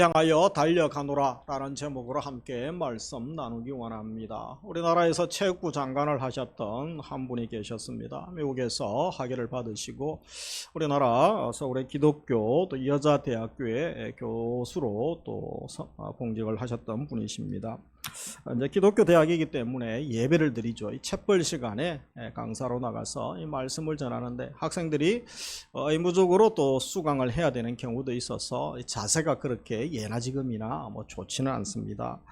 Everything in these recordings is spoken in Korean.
향하여 달려가노라 라는 제목으로 함께 말씀 나누기 원합니다. 우리나라에서 체육부 장관을 하셨던 한 분이 계셨습니다. 미국에서 학위를 받으시고 우리나라 서울의 기독교 또 여자대학교의 교수로 또 공직을 하셨던 분이십니다. 이제 기독교 대학이기 때문에 예배를 드리죠. 이 책벌 시간에 강사로 나가서 이 말씀을 전하는데 학생들이 의무적으로 또 수강을 해야 되는 경우도 있어서 자세가 그렇게 예나 지금이나 좋지는 않습니다.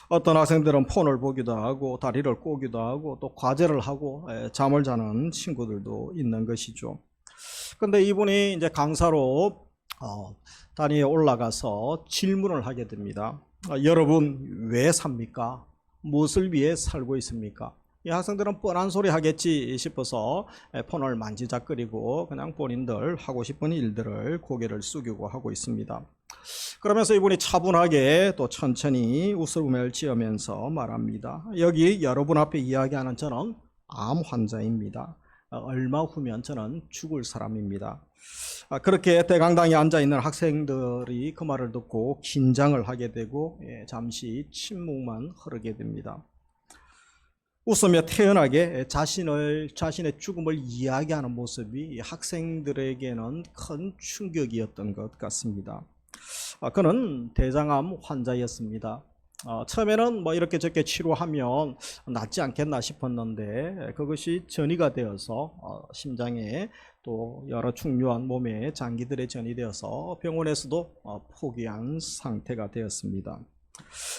어떤 학생들은 폰을 보기도 하고 다리를 꼬기도 하고 또 과제를 하고 잠을 자는 친구들도 있는 것이죠. 근데 이분이 이제 강사로 단위에 올라가서 질문을 하게 됩니다. 여러분 왜 삽니까? 무엇을 위해 살고 있습니까? 이 학생들은 뻔한 소리 하겠지 싶어서 폰을 만지작거리고 그냥 본인들 하고 싶은 일들을 고개를 숙이고 하고 있습니다. 그러면서 이분이 차분하게 또 천천히 웃음을 지으면서 말합니다. 여기 여러분 앞에 이야기하는 저는 암 환자입니다. 얼마 후면 저는 죽을 사람입니다. 그렇게 대강당에 앉아있는 학생들이 그 말을 듣고 긴장을 하게 되고 잠시 침묵만 흐르게 됩니다. 웃으며 태연하게 자신의 죽음을 이야기하는 모습이 학생들에게는 큰 충격이었던 것 같습니다. 그는 대장암 환자였습니다. 처음에는 이렇게 저렇게 치료하면 낫지 않겠나 싶었는데 그것이 전이가 되어서 심장에 또 여러 중요한 몸의 장기들에 전이 되어서 병원에서도 포기한 상태가 되었습니다.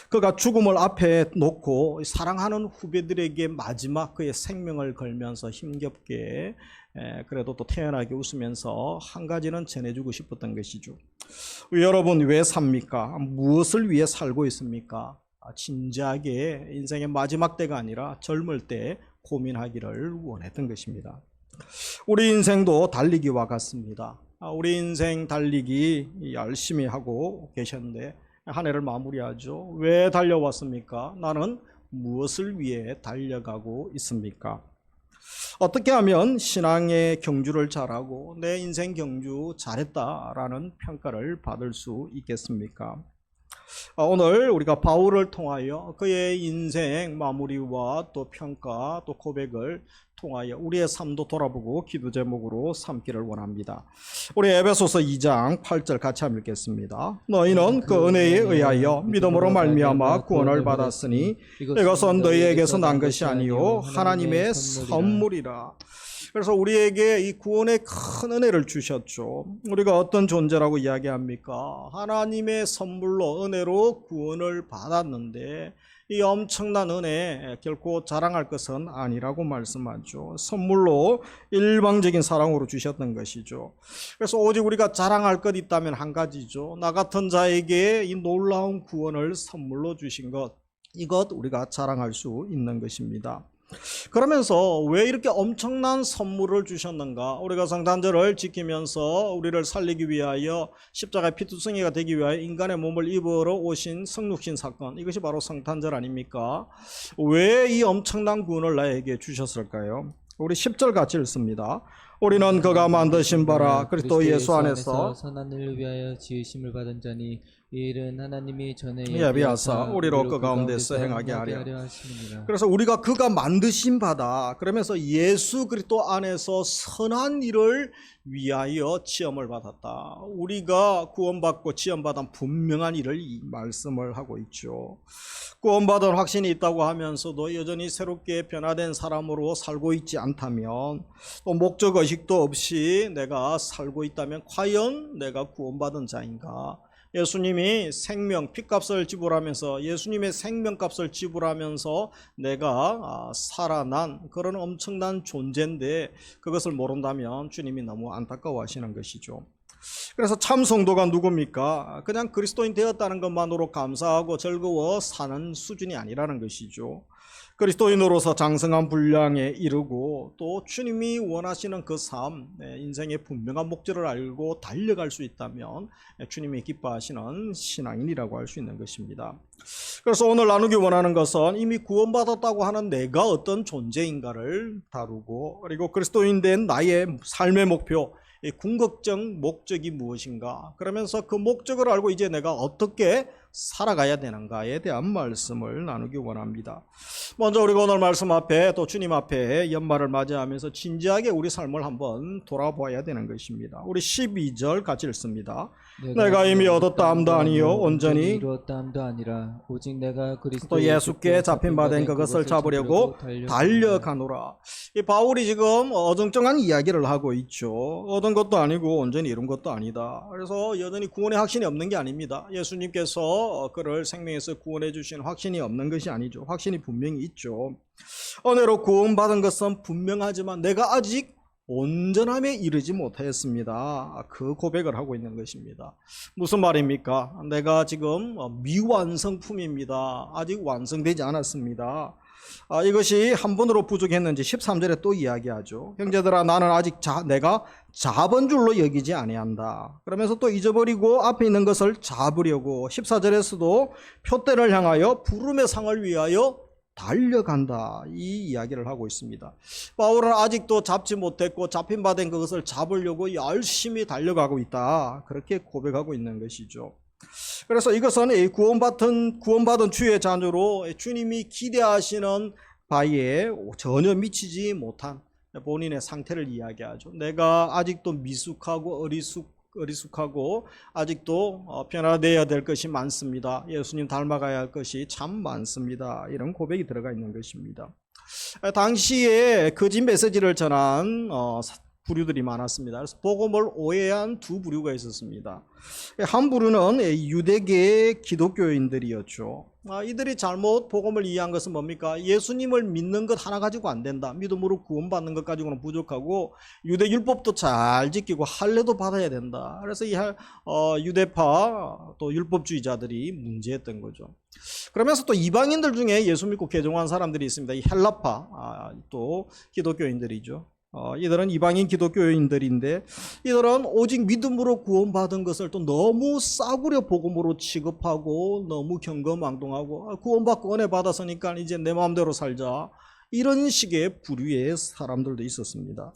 그가 죽음을 앞에 놓고 사랑하는 후배들에게 마지막 그의 생명을 걸면서 힘겹게 그래도 또 태연하게 웃으면서 한 가지는 전해주고 싶었던 것이죠. 여러분 왜 삽니까? 무엇을 위해 살고 있습니까? 진지하게 인생의 마지막 때가 아니라 젊을 때 고민하기를 원했던 것입니다. 우리 인생도 달리기와 같습니다. 우리 인생 달리기 열심히 하고 계셨는데 한 해를 마무리하죠. 왜 달려왔습니까? 나는 무엇을 위해 달려가고 있습니까? 어떻게 하면 신앙의 경주를 잘하고 내 인생 경주 잘했다라는 평가를 받을 수 있겠습니까? 오늘 우리가 바울을 통하여 그의 인생 마무리와 또 평가 또 고백을 통하여 우리의 삶도 돌아보고 기도 제목으로 삼기를 원합니다. 우리 에베소서 2장 8절 같이 한번 읽겠습니다. 너희는 그 은혜에 의하여 믿음으로 말미암아 구원을 받았으니 이것은 너희에게서 난 것이 아니요 하나님의 선물이라. 그래서 우리에게 이 구원의 큰 은혜를 주셨죠. 우리가 어떤 존재라고 이야기합니까? 하나님의 선물로 은혜로 구원을 받았는데 이 엄청난 은혜 결코 자랑할 것은 아니라고 말씀하죠. 선물로 일방적인 사랑으로 주셨던 것이죠. 그래서 오직 우리가 자랑할 것 있다면 한 가지죠. 나 같은 자에게 이 놀라운 구원을 선물로 주신 것, 이것 우리가 자랑할 수 있는 것입니다. 그러면서 왜 이렇게 엄청난 선물을 주셨는가? 우리가 성탄절을 지키면서 우리를 살리기 위하여 십자가의 피투성이가 되기 위하여 인간의 몸을 입으러 오신 성육신 사건, 이것이 바로 성탄절 아닙니까? 왜 이 엄청난 구원을 나에게 주셨을까요? 우리 10절 같이 읽습니다. 우리는 그가 만드신 바라 그리스도 예수 안에서 선한 일을 위하여 지으심을 받은 자니 이 일은 하나님이 전에 예비하사 우리로 그 가운데서 행하게 하려 하심이니라. 그래서 우리가 그가 만드신 바다, 그러면서 예수 그리스도 안에서 선한 일을 위하여 지음을 받았다. 우리가 구원받고 지음받은 분명한 일을 이 말씀을 하고 있죠. 구원받은 확신이 있다고 하면서도 여전히 새롭게 변화된 사람으로 살고 있지 않다면, 또 목적의식도 없이 내가 살고 있다면 과연 내가 구원받은 자인가? 예수님이 생명, 핏값을 지불하면서 예수님의 생명값을 지불하면서 내가 살아난 그런 엄청난 존재인데 그것을 모른다면 주님이 너무 안타까워하시는 것이죠. 그래서 참 성도가 누굽니까? 그냥 그리스도인 되었다는 것만으로 감사하고 즐거워 사는 수준이 아니라는 것이죠. 그리스도인으로서 장성한 분량에 이르고 또 주님이 원하시는 그 삶, 인생의 분명한 목적을 알고 달려갈 수 있다면 주님이 기뻐하시는 신앙인이라고 할 수 있는 것입니다. 그래서 오늘 나누기 원하는 것은 이미 구원받았다고 하는 내가 어떤 존재인가를 다루고, 그리고 그리스도인 된 나의 삶의 목표, 이 궁극적 목적이 무엇인가, 그러면서 그 목적을 알고 이제 내가 어떻게 살아가야 되는가에 대한 말씀을 나누기 원합니다. 먼저 우리가 오늘 말씀 앞에 또 주님 앞에 연말을 맞이하면서 진지하게 우리 삶을 한번 돌아봐야 되는 것입니다. 우리 12절 같이 읽습니다. 내가 이미 얻었다함도 아니요 온전히 이루었다함도 아니라 오직 내가 그리스도 또 예수께 잡힌 바 된 그것을 잡으려고 달려가노라. 이 바울이 지금 어정쩡한 이야기를 하고 있죠. 얻은 것도 아니고 온전히 이룬 것도 아니다. 그래서 여전히 구원의 확신이 없는 게 아닙니다. 예수님께서 그를 생명에서 구원해 주신 확신이 없는 것이 아니죠. 확신이 분명히 있죠. 은혜로 구원받은 것은 분명하지만 내가 아직 온전함에 이르지 못했습니다. 그 고백을 하고 있는 것입니다. 무슨 말입니까? 내가 지금 미완성품입니다. 아직 완성되지 않았습니다. 이것이 한 번으로 부족했는지 13절에 또 이야기하죠. 형제들아 나는 아직 내가 잡은 줄로 여기지 아니한다. 그러면서 또 잊어버리고 앞에 있는 것을 잡으려고 14절에서도 표대를 향하여 부름의 상을 위하여 달려간다, 이 이야기를 하고 있습니다. 바울은 아직도 잡지 못했고 잡힌 바 된 그것을 잡으려고 열심히 달려가고 있다, 그렇게 고백하고 있는 것이죠. 그래서 이것은 구원받은 주의 자녀로 주님이 기대하시는 바에 전혀 미치지 못한 본인의 상태를 이야기하죠. 내가 아직도 미숙하고 어리숙하고 아직도 변화되어야 될 것이 많습니다. 예수님 닮아가야 할 것이 참 많습니다. 이런 고백이 들어가 있는 것입니다. 당시에 거짓 메시지를 전한 부류들이 많았습니다. 그래서 복음을 오해한 두 부류가 있었습니다. 한 부류는 유대계 기독교인들이었죠. 이들이 잘못 복음을 이해한 것은 뭡니까? 예수님을 믿는 것 하나 가지고 안 된다. 믿음으로 구원받는 것 가지고는 부족하고 유대 율법도 잘 지키고 할례도 받아야 된다. 그래서 이 유대파 또 율법주의자들이 문제였던 거죠. 그러면서 또 이방인들 중에 예수 믿고 개종한 사람들이 있습니다. 이 헬라파 또 기독교인들이죠. 이들은 이방인 기독교인들인데 이들은 오직 믿음으로 구원받은 것을 또 너무 싸구려 복음으로 취급하고 너무 경거망동하고 구원받고 은혜 받았으니까 이제 내 마음대로 살자, 이런 식의 부류의 사람들도 있었습니다.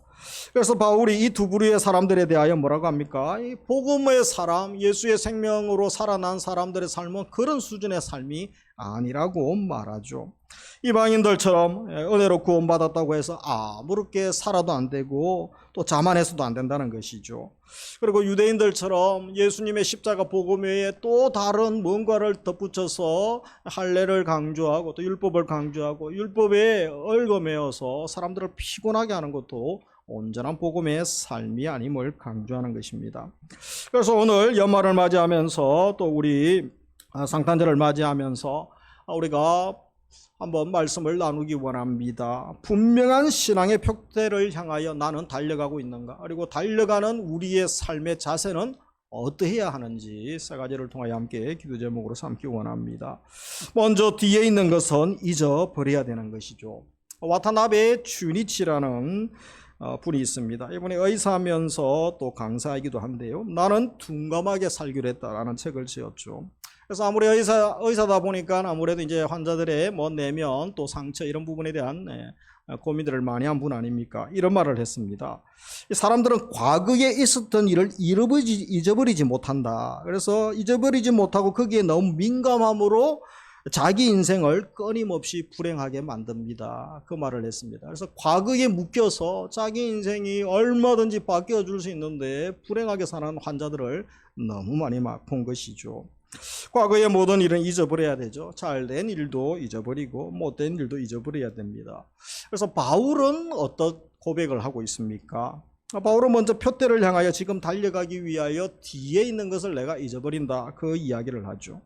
그래서 바울이 이 두 부류의 사람들에 대하여 뭐라고 합니까? 이 복음의 사람, 예수의 생명으로 살아난 사람들의 삶은 그런 수준의 삶이 아니라고 말하죠. 이방인들처럼 은혜로 구원받았다고 해서 아무렇게 살아도 안 되고 또 자만해서도 안 된다는 것이죠. 그리고 유대인들처럼 예수님의 십자가 복음 외에 또 다른 뭔가를 덧붙여서 할례를 강조하고 또 율법을 강조하고 율법에 얽어매어서 사람들을 피곤하게 하는 것도 온전한 복음의 삶이 아님을 강조하는 것입니다. 그래서 오늘 연말을 맞이하면서 또 우리 상탄절을 맞이하면서 우리가 한번 말씀을 나누기 원합니다. 분명한 신앙의 표대를 향하여 나는 달려가고 있는가, 그리고 달려가는 우리의 삶의 자세는 어떠해야 하는지 세 가지를 통하여 함께 기도 제목으로 삼기 원합니다. 먼저 뒤에 있는 것은 잊어버려야 되는 것이죠. 와타나베 춘이치라는 분이 있습니다. 이분이 의사면서 또 강사이기도 한데요. 나는 둔감하게 살기로 했다라는 책을 지었죠. 그래서 아무리 의사다 보니까 아무래도 이제 환자들의 내면 또 상처 이런 부분에 대한 고민들을 많이 한 분 아닙니까? 이런 말을 했습니다. 사람들은 과거에 있었던 일을 잊어버리지 못한다. 그래서 잊어버리지 못하고 거기에 너무 민감함으로 자기 인생을 끊임없이 불행하게 만듭니다. 그 말을 했습니다. 그래서 과거에 묶여서 자기 인생이 얼마든지 바뀌어줄 수 있는데 불행하게 사는 환자들을 너무 많이 본 것이죠. 과거의 모든 일은 잊어버려야 되죠. 잘된 일도 잊어버리고 못된 일도 잊어버려야 됩니다. 그래서 바울은 어떤 고백을 하고 있습니까? 바울은 먼저 표대를 향하여 지금 달려가기 위하여 뒤에 있는 것을 내가 잊어버린다, 그 이야기를 하죠.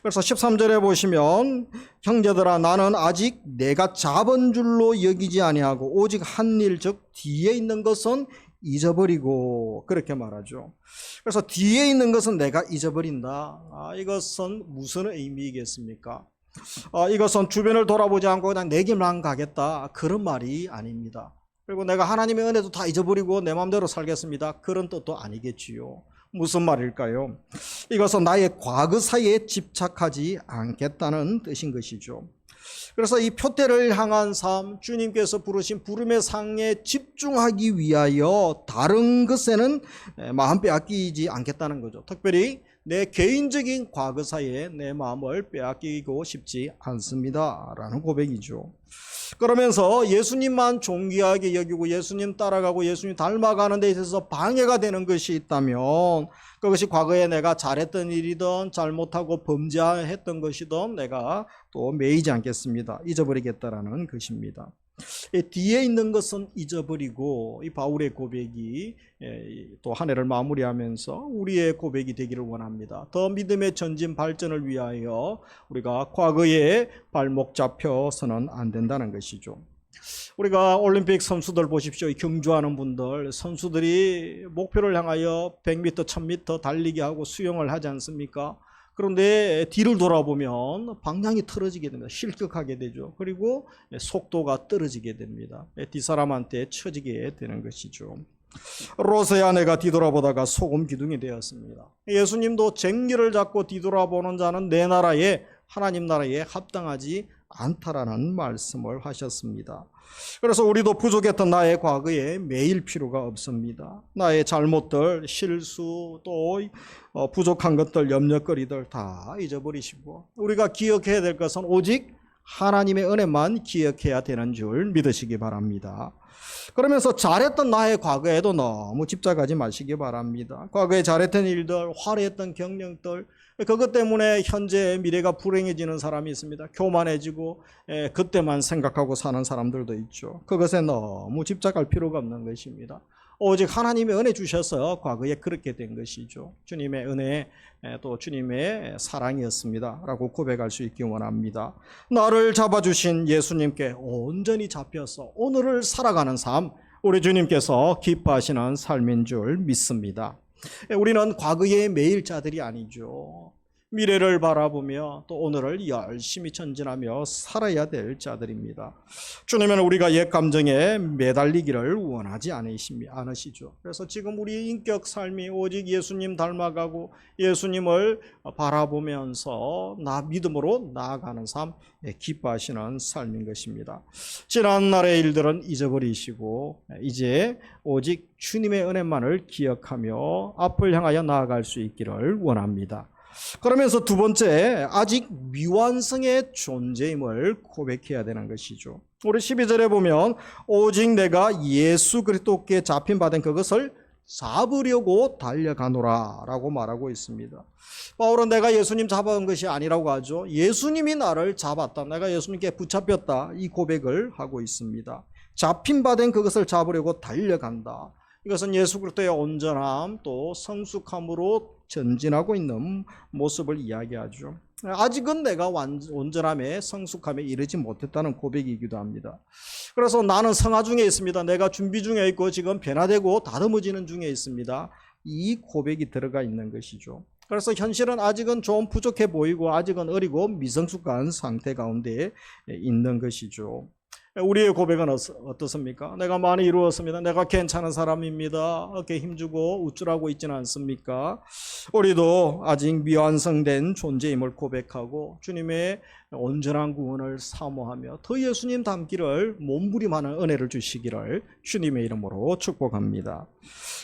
그래서 13절에 보시면 형제들아 나는 아직 내가 잡은 줄로 여기지 아니하고 오직 한 일 즉 뒤에 있는 것은 잊어버리고, 그렇게 말하죠. 그래서 뒤에 있는 것은 내가 잊어버린다. 이것은 무슨 의미겠습니까? 이것은 주변을 돌아보지 않고 그냥 내 길만 가겠다, 그런 말이 아닙니다. 그리고 내가 하나님의 은혜도 다 잊어버리고 내 마음대로 살겠습니다, 그런 뜻도 아니겠지요. 무슨 말일까요? 이것은 나의 과거 사이에 집착하지 않겠다는 뜻인 것이죠. 그래서 이 표대를 향한 삶, 주님께서 부르신 부름의 상에 집중하기 위하여 다른 것에는 마음 빼앗기지 않겠다는 거죠. 특별히 내 개인적인 과거사에 내 마음을 빼앗기고 싶지 않습니다 라는 고백이죠. 그러면서 예수님만 존귀하게 여기고 예수님 따라가고 예수님 닮아가는 데 있어서 방해가 되는 것이 있다면 그것이 과거에 내가 잘했던 일이든 잘못하고 범죄했던 것이든 내가 또 매이지 않겠습니다. 잊어버리겠다라는 것입니다. 뒤에 있는 것은 잊어버리고 이 바울의 고백이 또 한 해를 마무리하면서 우리의 고백이 되기를 원합니다. 더 믿음의 전진 발전을 위하여 우리가 과거에 발목 잡혀서는 안 된다는 것이죠. 우리가 올림픽 선수들 보십시오. 경주하는 분들, 선수들이 목표를 향하여 100m, 1000m 달리기 하고 수영을 하지 않습니까? 그런데 뒤를 돌아보면 방향이 틀어지게 됩니다. 실격하게 되죠. 그리고 속도가 떨어지게 됩니다. 뒷사람한테 처지게 되는 것이죠. 롯의 아내가 뒤돌아보다가 소금 기둥이 되었습니다. 예수님도 쟁기를 잡고 뒤돌아보는 자는 내 나라에, 하나님 나라에 합당하지 않다라는 말씀을 하셨습니다. 그래서 우리도 부족했던 나의 과거에 매일 필요가 없습니다. 나의 잘못들, 실수, 또 부족한 것들, 염려거리들 다 잊어버리시고 우리가 기억해야 될 것은 오직 하나님의 은혜만 기억해야 되는 줄 믿으시기 바랍니다. 그러면서 잘했던 나의 과거에도 너무 집착하지 마시기 바랍니다. 과거에 잘했던 일들, 화려했던 경력들, 그것 때문에 현재 미래가 불행해지는 사람이 있습니다. 교만해지고 그때만 생각하고 사는 사람들도 있죠. 그것에 너무 집착할 필요가 없는 것입니다. 오직 하나님의 은혜 주셔서 과거에 그렇게 된 것이죠. 주님의 은혜 또 주님의 사랑이었습니다 라고 고백할 수 있기 원합니다. 나를 잡아주신 예수님께 온전히 잡혀서 오늘을 살아가는 삶, 우리 주님께서 기뻐하시는 삶인 줄 믿습니다. 우리는 과거의 매일 자들이 아니죠. 미래를 바라보며 또 오늘을 열심히 전진하며 살아야 될 자들입니다. 주님은 우리가 옛 감정에 매달리기를 원하지 않으시죠. 그래서 지금 우리의 인격 삶이 오직 예수님 닮아가고 예수님을 바라보면서 믿음으로 나아가는 삶, 기뻐하시는 삶인 것입니다. 지난날의 일들은 잊어버리시고 이제 오직 주님의 은혜만을 기억하며 앞을 향하여 나아갈 수 있기를 원합니다. 그러면서 두 번째, 아직 미완성의 존재임을 고백해야 되는 것이죠. 우리 12절에 보면 오직 내가 예수 그리스도께 잡힌 바 된 그것을 잡으려고 달려가노라 라고 말하고 있습니다. 바울은 내가 예수님 잡아온 것이 아니라고 하죠. 예수님이 나를 잡았다, 내가 예수님께 붙잡혔다, 이 고백을 하고 있습니다. 잡힌 바 된 그것을 잡으려고 달려간다. 이것은 예수 그리스도의 온전함 또 성숙함으로 전진하고 있는 모습을 이야기하죠. 아직은 내가 온전함에 성숙함에 이르지 못했다는 고백이기도 합니다. 그래서 나는 성화 중에 있습니다. 내가 준비 중에 있고 지금 변화되고 다듬어지는 중에 있습니다. 이 고백이 들어가 있는 것이죠. 그래서 현실은 아직은 좀 부족해 보이고 아직은 어리고 미성숙한 상태 가운데 있는 것이죠. 우리의 고백은 어떻습니까? 내가 많이 이루었습니다. 내가 괜찮은 사람입니다. 어깨 힘주고 우쭐하고 있지는 않습니까? 우리도 아직 미완성된 존재임을 고백하고 주님의 온전한 구원을 사모하며 더 예수님 닮기를 몸부림하는 은혜를 주시기를 주님의 이름으로 축복합니다.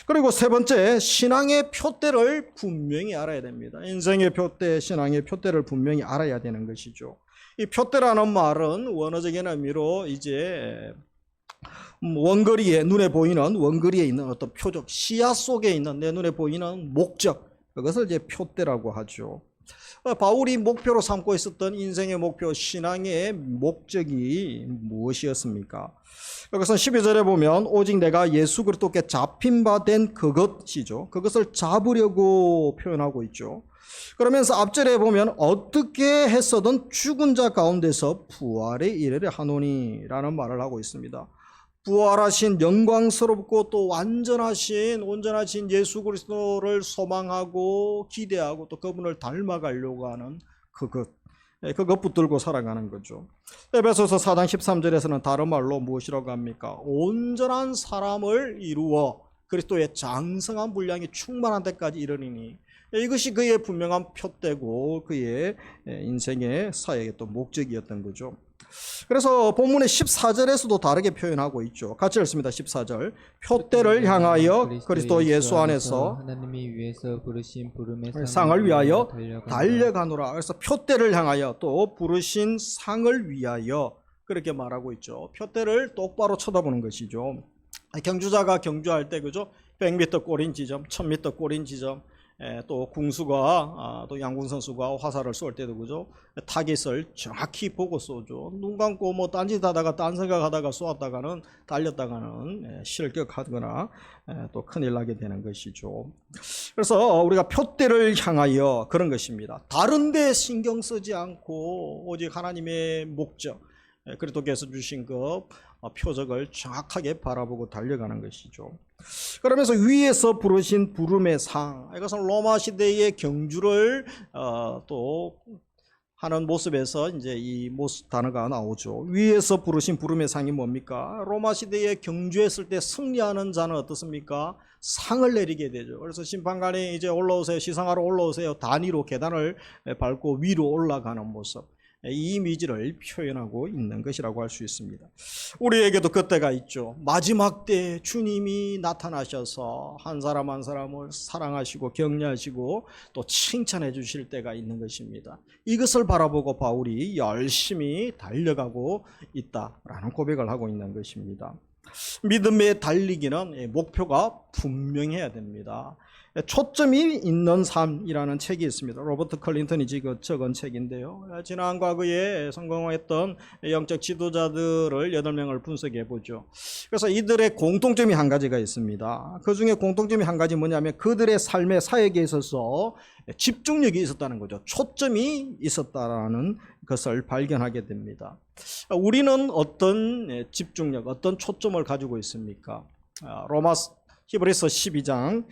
그리고 세 번째, 신앙의 표대를 분명히 알아야 됩니다. 인생의 표대, 신앙의 표대를 분명히 알아야 되는 것이죠. 이 표대라는 말은 원어적인 의미로 이제 원거리에 눈에 보이는 원거리에 있는 어떤 표적, 시야 속에 있는 내 눈에 보이는 목적, 그것을 이제 표대라고 하죠. 바울이 목표로 삼고 있었던 인생의 목표, 신앙의 목적이 무엇이었습니까? 여기서 12절에 보면 오직 내가 예수 그리스도께 잡힌 바 된 그것이죠. 그것을 잡으려고 표현하고 있죠. 그러면서 앞절에 보면 어떻게 했어든 죽은 자 가운데서 부활에 이르려 하노니 라는 말을 하고 있습니다. 부활하신 영광스럽고 또 온전하신 예수 그리스도를 소망하고 기대하고 또 그분을 닮아가려고 하는 그것 붙들고 살아가는 거죠. 에베소서 4장 13절에서는 다른 말로 무엇이라고 합니까? 온전한 사람을 이루어 그리스도의 장성한 분량이 충만한 데까지 이르리니, 이것이 그의 분명한 표대고 그의 인생의 사역의 또 목적이었던 거죠. 그래서 본문의 14절에서도 다르게 표현하고 있죠. 같이 읽습니다. 14절. 표대를 향하여 그리스도 예수 안에서 하나님이 위에서 부르신 부름의 상을 위하여 달려가노라. 그래서 표대를 향하여 또 부르신 상을 위하여 그렇게 말하고 있죠. 표대를 똑바로 쳐다보는 것이죠. 경주자가 경주할 때 그죠? 100m 골인 지점, 1000m 골인 지점, 또 궁수가 또 양궁 선수가 화살을 쏠 때도 그죠? 타깃을 정확히 보고 쏘죠. 눈 감고 뭐 딴짓하다가 딴 생각하다가 쏘았다가는 달렸다가는 실격하거나 또 큰일 나게 되는 것이죠. 그래서 우리가 표대를 향하여 그런 것입니다. 다른데 신경 쓰지 않고 오직 하나님의 목적, 그리스도께서 주신 그 표적을 정확하게 바라보고 달려가는 것이죠. 그러면서 위에서 부르신 부름의 상, 이것은 로마 시대의 경주를 또 하는 모습에서 이제 이 모습 단어가 나오죠. 위에서 부르신 부름의 상이 뭡니까? 로마 시대에 경주했을 때 승리하는 자는 어떻습니까? 상을 내리게 되죠. 그래서 심판관이 이제 올라오세요, 시상하러 올라오세요, 단위로 계단을 밟고 위로 올라가는 모습, 이 이미지를 표현하고 있는 것이라고 할 수 있습니다. 우리에게도 그때가 있죠. 마지막 때 주님이 나타나셔서 한 사람 한 사람을 사랑하시고 격려하시고 또 칭찬해 주실 때가 있는 것입니다. 이것을 바라보고 바울이 열심히 달려가고 있다라는 고백을 하고 있는 것입니다. 믿음의 달리기는 목표가 분명해야 됩니다. 초점이 있는 삶이라는 책이 있습니다. 로버트 클린턴이 적은 책인데요. 지난 과거에 성공했던 영적 지도자들을 8명을 분석해 보죠. 그래서 이들의 공통점이 한 가지가 있습니다. 그 중에 공통점이 한 가지 뭐냐면 그들의 삶의 사역에 있어서 집중력이 있었다는 거죠. 초점이 있었다는 것을 발견하게 됩니다. 우리는 어떤 집중력, 어떤 초점을 가지고 있습니까? 히브리서 12장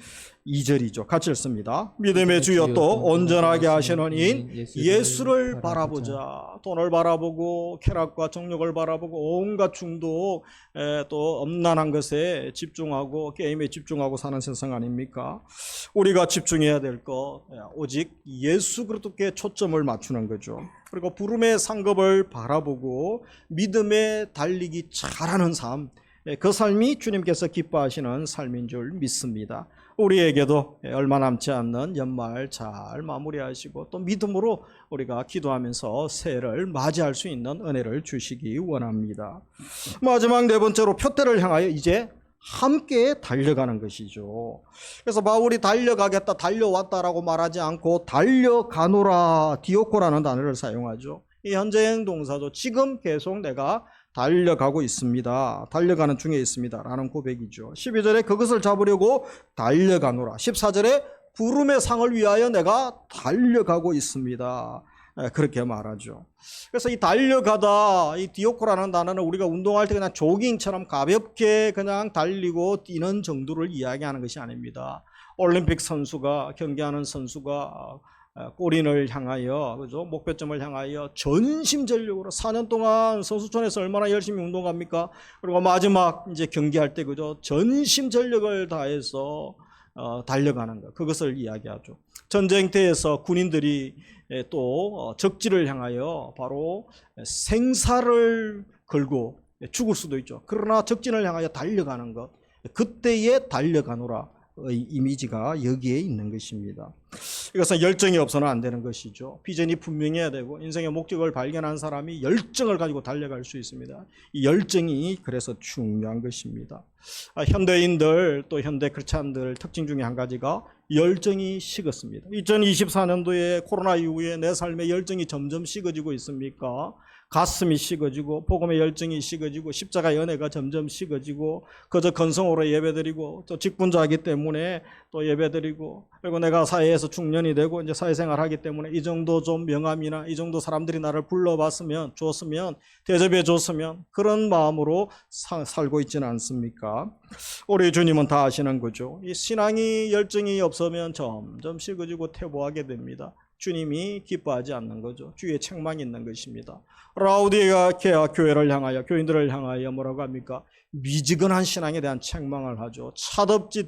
2절이죠. 같이 읽습니다. 믿음의 주여 또 온전하게 하시는 인 예수를 바라보자. 돈을 바라보고 쾌락과 정욕을 바라보고 온갖 중독, 또 엄난한 것에 집중하고 게임에 집중하고 사는 세상 아닙니까? 우리가 집중해야 될 것 오직 예수 그리스도께 초점을 맞추는 거죠. 그리고 부름의 상급을 바라보고 믿음에 달리기 잘하는 삶, 그 삶이 주님께서 기뻐하시는 삶인 줄 믿습니다. 우리에게도 얼마 남지 않는 연말 잘 마무리하시고 또 믿음으로 우리가 기도하면서 새해를 맞이할 수 있는 은혜를 주시기 원합니다. 마지막 네 번째로 표대를 향하여 이제 함께 달려가는 것이죠. 그래서 바울이 달려가겠다, 달려왔다라고 말하지 않고 달려가노라, 디오코라는 단어를 사용하죠. 이 현재형 동사도 지금 계속 내가 달려가고 있습니다. 달려가는 중에 있습니다. 라는 고백이죠. 12절에 그것을 잡으려고 달려가노라. 14절에 부름의 상을 위하여 내가 달려가고 있습니다. 그렇게 말하죠. 그래서 이 달려가다, 이 디오코라는 단어는 우리가 운동할 때 그냥 조깅처럼 가볍게 그냥 달리고 뛰는 정도를 이야기하는 것이 아닙니다. 올림픽 선수가, 경기하는 선수가 골인을 향하여, 그죠? 목표점을 향하여 전심전력으로 4년 동안 선수촌에서 얼마나 열심히 운동합니까? 그리고 마지막 이제 경기할 때, 그죠? 전심전력을 다해서 달려가는 것, 그것을 이야기하죠. 전쟁터에서 군인들이 또 적지를 향하여 바로 생사를 걸고 죽을 수도 있죠. 그러나 적진을 향하여 달려가는 것, 그때에 달려가노라. 이미지가 여기에 있는 것입니다. 이것은 열정이 없어는 안 되는 것이죠. 비전이 분명해야 되고 인생의 목적을 발견한 사람이 열정을 가지고 달려갈 수 있습니다. 이 열정이 그래서 중요한 것입니다. 현대인들 또 현대 크리스찬들 특징 중에 한 가지가 열정이 식었습니다. 2024년도에 코로나 이후에 내 삶의 열정이 점점 식어지고 있습니까? 가슴이 식어지고 복음의 열정이 식어지고 십자가의 은혜가 점점 식어지고 그저 건성으로 예배드리고 또 직분자이기 때문에 또 예배드리고 그리고 내가 사회에서 중년이 되고 이제 사회생활하기 때문에 이 정도 좀 명함이나 이 정도 사람들이 나를 불러봤으면 줬으면 대접해 줬으면 그런 마음으로 살고 있지는 않습니까? 우리 주님은 다 아시는 거죠. 이 신앙이 열정이 없으면 점점 식어지고 퇴보하게 됩니다. 주님이 기뻐하지 않는 거죠. 주의 책망이 있는 것입니다. 라우디게아 교회를 향하여, 교인들을 향하여 뭐라고 합니까? 미지근한 신앙에 대한 책망을 하죠. 차든지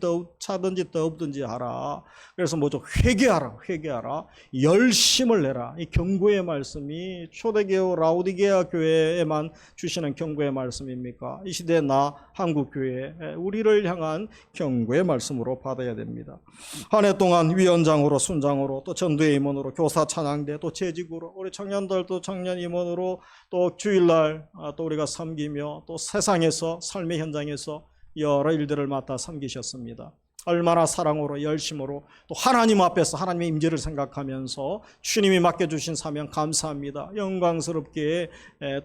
더없든지 하라. 그래서 뭐죠? 회개하라. 열심을 내라. 이 경고의 말씀이 초대교회 라오디게아 교회에만 주시는 경고의 말씀입니까? 이 시대 나 한국교회 우리를 향한 경고의 말씀으로 받아야 됩니다. 한 해 동안 위원장으로 순장으로 또 전도회 임원으로 교사 찬양대 또 재직으로 우리 청년들도 청년 임원으로 또 주일날 또 우리가 섬기며 또 세상에서 삶의 현장에서 여러 일들을 맡아 섬기셨습니다. 얼마나 사랑으로 열심으로 또 하나님 앞에서 하나님의 임재를 생각하면서 주님이 맡겨주신 사명 감사합니다. 영광스럽게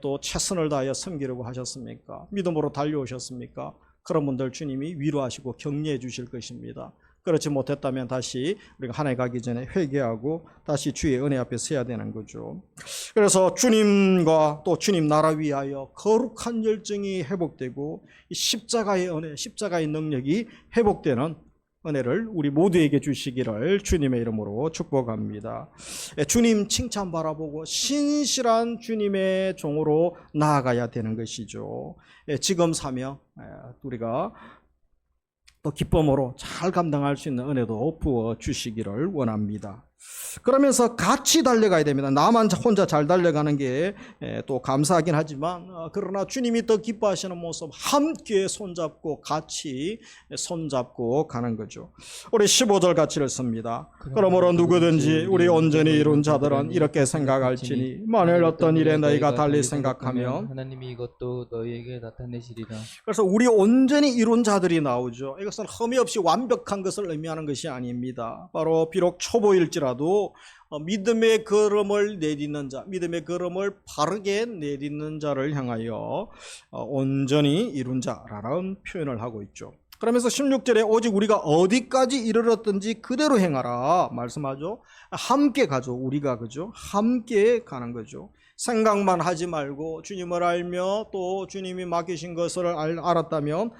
또 최선을 다하여 섬기려고 하셨습니까? 믿음으로 달려오셨습니까? 그런 분들 주님이 위로하시고 격려해 주실 것입니다. 그렇지 못했다면 다시 우리가 한 해 가기 전에 회개하고 다시 주의 은혜 앞에 서야 되는 거죠. 그래서 주님과 또 주님 나라 위하여 거룩한 열정이 회복되고 이 십자가의 은혜, 십자가의 능력이 회복되는 은혜를 우리 모두에게 주시기를 주님의 이름으로 축복합니다. 주님 칭찬 바라보고 신실한 주님의 종으로 나아가야 되는 것이죠. 지금 사명 우리가 또 기쁨으로 잘 감당할 수 있는 은혜도 부어 주시기를 원합니다. 그러면서 같이 달려가야 됩니다. 나만 혼자 잘 달려가는 게 또 감사하긴 하지만 그러나 주님이 더 기뻐하시는 모습 함께 손잡고 같이 손잡고 가는 거죠. 우리 15절 같이 읽습니다. 그러므로 누구든지 우리 온전히 이룬 자들은 이렇게 생각할지니 만일 어떤 일에 너희가 달리 생각하면 하나님이 이것도 너희에게 나타내시리라. 그래서 우리 온전히 이룬 자들이 나오죠. 이것은 흠이 없이 완벽한 것을 의미하는 것이 아닙니다. 바로 비록 초보일지라도 믿음의 걸음을 내딛는 자, 믿음의 걸음을 바르게 내딛는 자를 향하여 온전히 이룬 자라는 표현을 하고 있죠. 그러면서 16절에 오직 우리가 어디까지 이르렀든지 그대로 행하라 말씀하죠. 함께 가죠. 우리가 그죠? 함께 가는 거죠. 생각만 하지 말고 주님을 알며 또 주님이 맡기신 것을 알았다면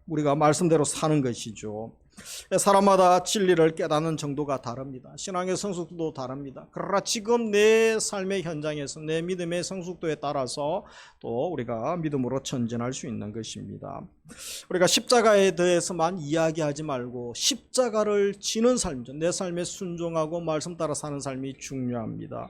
우리가 말씀대로 사는 것이죠. 사람마다 진리를 깨닫는 정도가 다릅니다. 신앙의 성숙도도 다릅니다. 그러나 지금 내 삶의 현장에서 내 믿음의 성숙도에 따라서 또 우리가 믿음으로 전진할 수 있는 것입니다. 우리가 십자가에 대해서만 이야기하지 말고 십자가를 지는 삶이죠. 내 삶에 순종하고 말씀 따라 사는 삶이 중요합니다.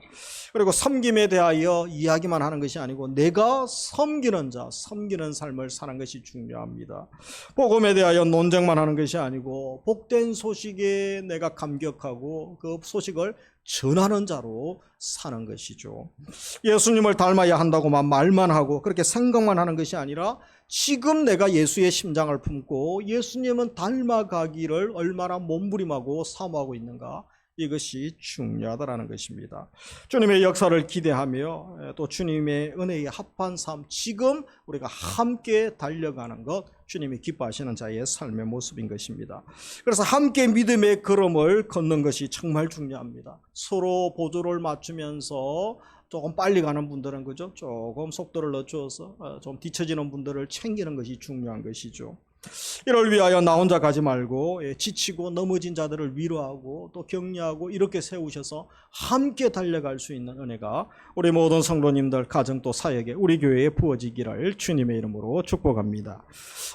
그리고 섬김에 대하여 이야기만 하는 것이 아니고 내가 섬기는 자, 섬기는 삶을 사는 것이 중요합니다. 복음에 대하여 논쟁만 하는 것이 아니고 복된 소식에 내가 감격하고 그 소식을 전하는 자로 사는 것이죠. 예수님을 닮아야 한다고만 말만 하고 그렇게 생각만 하는 것이 아니라 지금 내가 예수의 심장을 품고 예수님은 닮아가기를 얼마나 몸부림하고 사모하고 있는가, 이것이 중요하다라는 것입니다. 주님의 역사를 기대하며 또 주님의 은혜에 합한 삶, 지금 우리가 함께 달려가는 것, 주님이 기뻐하시는 자의 삶의 모습인 것입니다. 그래서 함께 믿음의 걸음을 걷는 것이 정말 중요합니다. 서로 보조를 맞추면서 조금 빨리 가는 분들은 그죠? 조금 속도를 늦춰서 좀 뒤처지는 분들을 챙기는 것이 중요한 것이죠. 이를 위하여 나 혼자 가지 말고 지치고 넘어진 자들을 위로하고 또 격려하고 이렇게 세우셔서 함께 달려갈 수 있는 은혜가 우리 모든 성도님들 가정 또 사역에 우리 교회에 부어지기를 주님의 이름으로 축복합니다.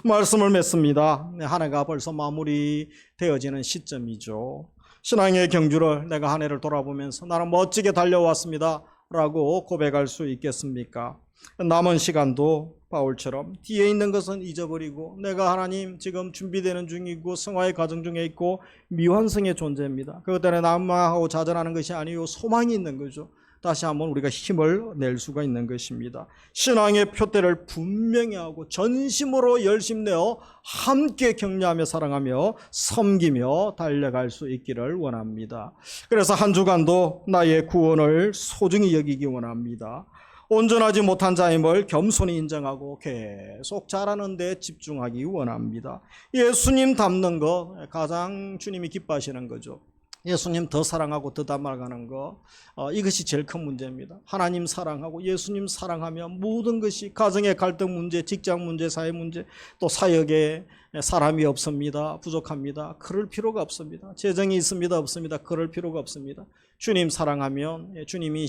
말씀을 맺습니다. 한 해가 벌써 마무리되어지는 시점이죠. 신앙의 경주를 내가 한 해를 돌아보면서 나는 멋지게 달려왔습니다 라고 고백할 수 있겠습니까? 남은 시간도 바울처럼 뒤에 있는 것은 잊어버리고 내가 하나님 지금 준비되는 중이고 성화의 과정 중에 있고 미완성의 존재입니다. 그것 때문에 난망하고 좌절하는 것이 아니요 소망이 있는 거죠. 다시 한번 우리가 힘을 낼 수가 있는 것입니다. 신앙의 표대를 분명히 하고 전심으로 열심내어 함께 격려하며 사랑하며 섬기며 달려갈 수 있기를 원합니다. 그래서 한 주간도 나의 구원을 소중히 여기기 원합니다. 온전하지 못한 자임을 겸손히 인정하고 계속 잘하는 데 집중하기 원합니다. 예수님 닮는 것 가장 주님이 기뻐하시는 거죠. 예수님 더 사랑하고 더 닮아가는 것, 이것이 제일 큰 문제입니다. 하나님 사랑하고 예수님 사랑하면 모든 것이 가정의 갈등 문제, 직장 문제, 사회 문제, 또 사역에 사람이 없습니다. 부족합니다. 그럴 필요가 없습니다. 재정이 있습니다. 없습니다. 그럴 필요가 없습니다. 주님 사랑하면 주님이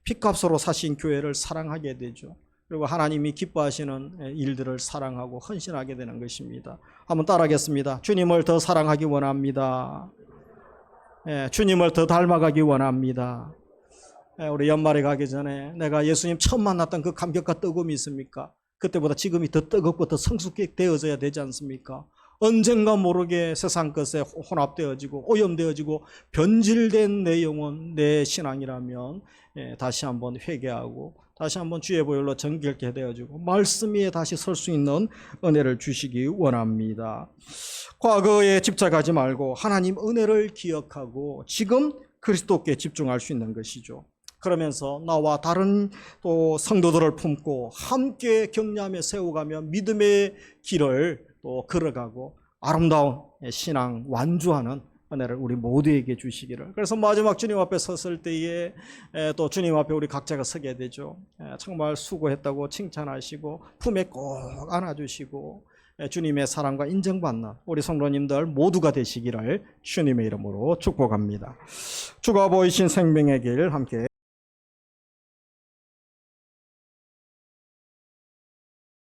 피값으로 사신 교회를 사랑하게 되죠. 그리고 하나님이 기뻐하시는 일들을 사랑하고 헌신하게 되는 것입니다. 한번 따라하겠습니다. 주님을 더 사랑하기 원합니다. 주님을 더 닮아가기 원합니다. 우리 연말에 가기 전에 내가 예수님 처음 만났던 그 감격과 뜨거움이 있습니까? 그때보다 지금이 더 뜨겁고 더 성숙하게 되어져야 되지 않습니까? 언젠가 모르게 세상 것에 혼합되어지고 오염되어지고 변질된 내 영혼, 내 신앙이라면 다시 한번 회개하고 다시 한번 주의 보혈로 정결케 되어지고 말씀 위에 다시 설 수 있는 은혜를 주시기 원합니다. 과거에 집착하지 말고 하나님 은혜를 기억하고 지금 그리스도께 집중할 수 있는 것이죠. 그러면서 나와 다른 또 성도들을 품고 함께 격려하며 세워가며 믿음의 길을 또 걸어가고 아름다운 신앙 완주하는 은혜를 우리 모두에게 주시기를. 그래서 마지막 주님 앞에 섰을 때에 또 주님 앞에 우리 각자가 서게 되죠. 정말 수고했다고 칭찬하시고 품에 꼭 안아주시고 주님의 사랑과 인정받는 우리 성도님들 모두가 되시기를 주님의 이름으로 축복합니다. 주가 보이신 생명의 길 함께